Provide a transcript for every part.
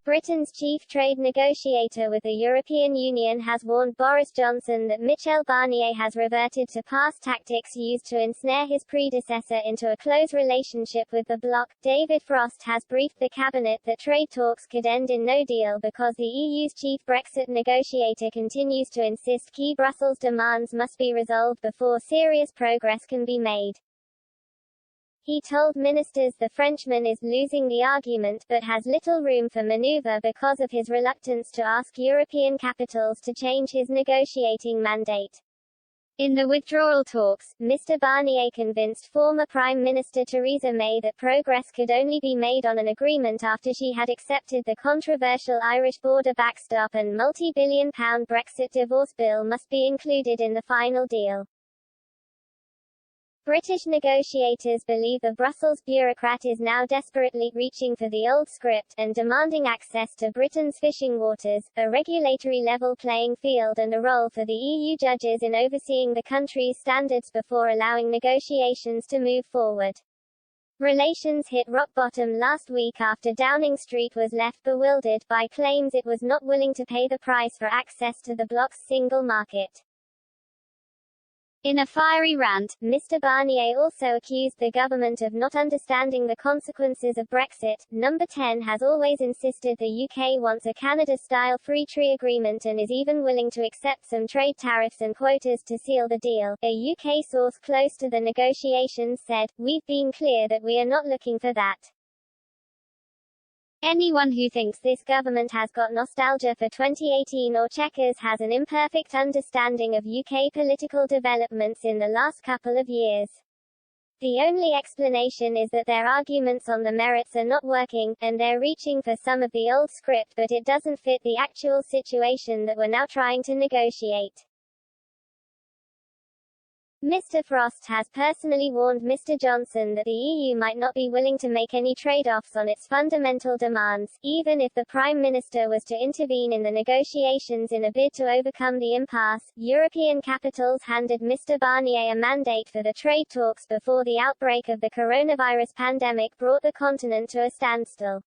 Britain's chief trade negotiator with the European Union has warned Boris Johnson that Michel Barnier has reverted to past tactics used to ensnare his predecessor into a close relationship with the bloc. David Frost has briefed the cabinet that trade talks could end in no deal because the EU's chief Brexit negotiator continues to insist key Brussels demands must be resolved before serious progress can be made. He told ministers the Frenchman is losing the argument but has little room for maneuver because of his reluctance to ask European capitals to change his negotiating mandate. In the withdrawal talks, Mr. Barnier convinced former Prime Minister Theresa May that progress could only be made on an agreement after she had accepted the controversial Irish border backstop and multi-billion-pound Brexit divorce bill must be included in the final deal. British negotiators believe the Brussels bureaucrat is now desperately reaching for the old script, and demanding access to Britain's fishing waters, a regulatory level playing field and a role for the EU judges in overseeing the country's standards before allowing negotiations to move forward. Relations hit rock bottom last week after Downing Street was left bewildered by claims it was not willing to pay the price for access to the bloc's single market. In a fiery rant, Mr. Barnier also accused the government of not understanding the consequences of Brexit. Number 10 has always insisted the UK wants a Canada-style free trade agreement and is even willing to accept some trade tariffs and quotas to seal the deal. A UK source close to the negotiations said, "We've been clear that we are not looking for that. Anyone who thinks this government has got nostalgia for 2018 or Chequers has an imperfect understanding of UK political developments in the last couple of years. The only explanation is that their arguments on the merits are not working, and they're reaching for some of the old script but it doesn't fit the actual situation that we're now trying to negotiate." Mr. Frost has personally warned Mr. Johnson that the EU might not be willing to make any trade-offs on its fundamental demands, even if the Prime Minister was to intervene in the negotiations in a bid to overcome the impasse. European capitals handed Mr. Barnier a mandate for the trade talks before the outbreak of the coronavirus pandemic brought the continent to a standstill.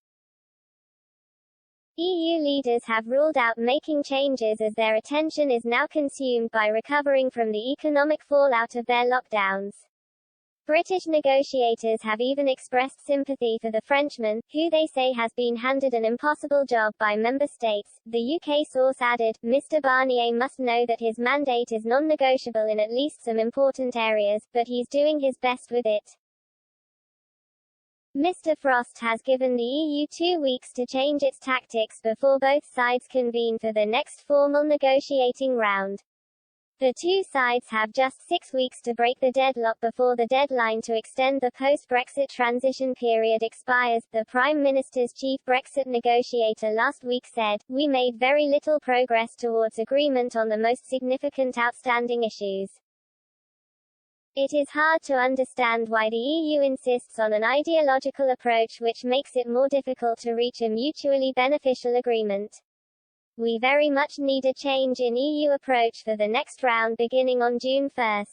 EU leaders have ruled out making changes as their attention is now consumed by recovering from the economic fallout of their lockdowns. British negotiators have even expressed sympathy for the Frenchman, who they say has been handed an impossible job by member states. The UK source added, "Mr. Barnier must know that his mandate is non-negotiable in at least some important areas, but he's doing his best with it." Mr. Frost has given the EU 2 weeks to change its tactics before both sides convene for the next formal negotiating round. The two sides have just 6 weeks to break the deadlock before the deadline to extend the post-Brexit transition period expires. The Prime Minister's chief Brexit negotiator last week said, "We made very little progress towards agreement on the most significant outstanding issues. It is hard to understand why the EU insists on an ideological approach which makes it more difficult to reach a mutually beneficial agreement. We very much need a change in EU approach for the next round beginning on June 1.